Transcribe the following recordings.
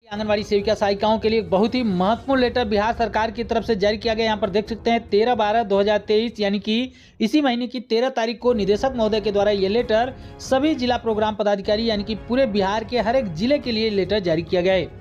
आंगनवाड़ी सेविका सहायिकाओं के लिए एक बहुत ही महत्वपूर्ण लेटर बिहार सरकार की तरफ से जारी किया गया। यहाँ पर देख सकते हैं 13/12/2023 यानी कि इसी महीने की 13 तारीख को निदेशक महोदय के द्वारा ये लेटर सभी जिला प्रोग्राम पदाधिकारी यानी कि पूरे बिहार के हर एक जिले के लिए लेटर जारी किया गया है।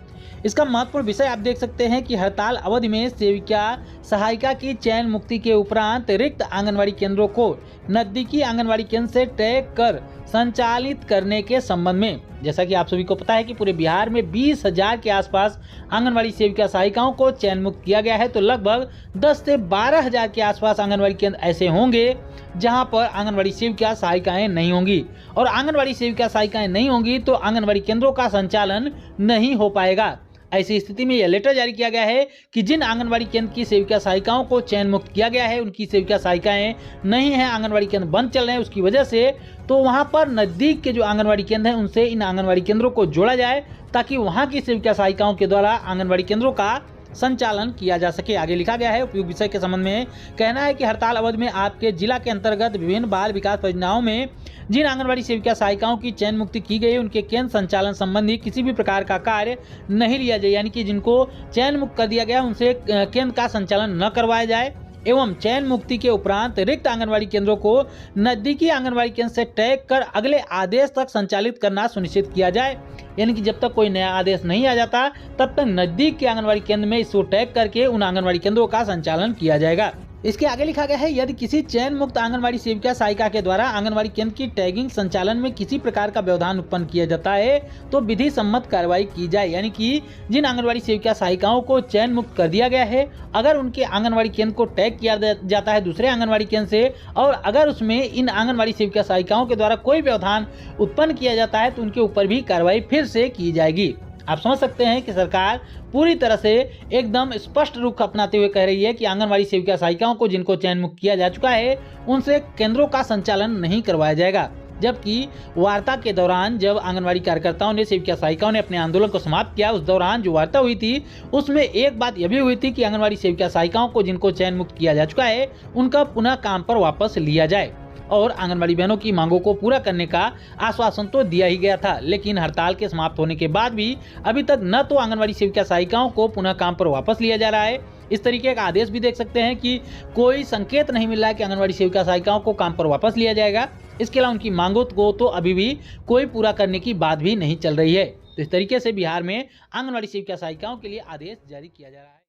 इसका महत्वपूर्ण विषय आप देख सकते हैं कि हड़ताल अवधि में सेविका सहायिका की चयन मुक्ति के उपरांत रिक्त आंगनवाड़ी केंद्रों को नजदीकी आंगनवाड़ी केंद्र से टैग कर संचालित करने के संबंध में, जैसा कि आप सभी को पता है कि पूरे बिहार में 20,000 के आसपास आंगनवाड़ी सेविका सहायिकाओं को चयन मुक्त किया गया है। तो लगभग 10 से 12,000 के आसपास आंगनवाड़ी केंद्र ऐसे होंगे जहां पर आंगनवाड़ी सेविका सहायिकाएं नहीं होंगी, और आंगनवाड़ी सेविका सहायिकाएं नहीं होंगी तो आंगनवाड़ी केंद्रों का संचालन नहीं हो पाएगा। ऐसी स्थिति में यह लेटर जारी किया गया है कि जिन आंगनवाड़ी केंद्र की सेविका सहायिकाओं को चयन मुक्त किया गया है, उनकी सेविका सहायिकाएं नहीं हैं, आंगनवाड़ी केंद्र बंद चल रहे हैं, उसकी वजह से तो वहां पर नजदीक के जो आंगनवाड़ी केंद्र हैं उनसे इन आंगनवाड़ी केंद्रों को जोड़ा जाए ताकि वहां की सेविका सहायिकाओं के द्वारा आंगनवाड़ी केंद्रों का संचालन किया जा सके। आगे लिखा गया है उपयुक्त विषय के संबंध में कहना है कि हड़ताल अवधि में आपके जिला के अंतर्गत विभिन्न बाल विकास परियोजनाओं में जिन आंगनवाड़ी सेविका सहायिकाओं की चयन मुक्ति की गई है उनके केंद्र संचालन संबंधी किसी भी प्रकार का कार्य नहीं लिया जाए, यानी कि जिनको चयन मुक्त कर दिया गया उनसे केंद्र का संचालन न करवाया जाए एवं चयन मुक्ति के उपरांत रिक्त आंगनवाड़ी केंद्रों को नजदीकी आंगनवाड़ी केंद्र से टैग कर अगले आदेश तक संचालित करना सुनिश्चित किया जाए। यानी कि जब तक कोई नया आदेश नहीं आ जाता तब तक नजदीक के आंगनवाड़ी केंद्र में इसको टैग करके उन आंगनवाड़ी केंद्रों का संचालन किया जाएगा। इसके आगे लिखा गया है यदि किसी चयन मुक्त आंगनवाड़ी सेविका सहायिका के द्वारा आंगनवाड़ी केंद्र की टैगिंग संचालन में किसी प्रकार का व्यवधान उत्पन्न किया जाता है तो विधि सम्मत कार्रवाई की जाए। यानी कि जिन आंगनवाड़ी सेविका सहायिकाओं को चयन मुक्त कर दिया गया है, अगर उनके आंगनवाड़ी केंद्र को टैग किया जाता है दूसरे आंगनवाड़ी केंद्र से और अगर उसमें इन आंगनवाड़ी सेविका सहायिकाओं के द्वारा कोई व्यवधान उत्पन्न किया जाता है तो उनके ऊपर भी कार्रवाई फिर से की जाएगी। आप समझ सकते हैं कि सरकार पूरी तरह से एकदम स्पष्ट रुख अपनाते हुए कह रही है कि आंगनवाड़ी सेविका सहायिकाओं को जिनको चयन मुक्त किया जा चुका है उनसे केंद्रों का संचालन नहीं करवाया जाएगा। जबकि वार्ता के दौरान जब आंगनवाड़ी कार्यकर्ताओं ने सेविका सहायिकाओं ने अपने आंदोलन को समाप्त किया, उस दौरान जो वार्ता हुई थी उसमें एक बात यह भी हुई थी कि आंगनवाड़ी सेविका सहायिकाओं को जिनको चयन मुक्त किया जा चुका है उनका पुनः काम पर वापस लिया जाए और आंगनवाड़ी बहनों की मांगों को पूरा करने का आश्वासन तो दिया ही गया था। लेकिन हड़ताल के समाप्त होने के बाद भी अभी तक न तो आंगनवाड़ी सेविका सहायिकाओं को पुनः काम पर वापस लिया जा रहा है, इस तरीके का आदेश भी देख सकते हैं कि कोई संकेत नहीं मिल रहा है कि आंगनवाड़ी सेविका सहायिकाओं को काम पर वापस लिया जाएगा। इसके अलावा उनकी मांगों को तो अभी भी कोई पूरा करने की बात भी नहीं चल रही है। तो इस तरीके से बिहार में आंगनवाड़ी सेविका सहायिकाओं के लिए आदेश जारी किया जा रहा है।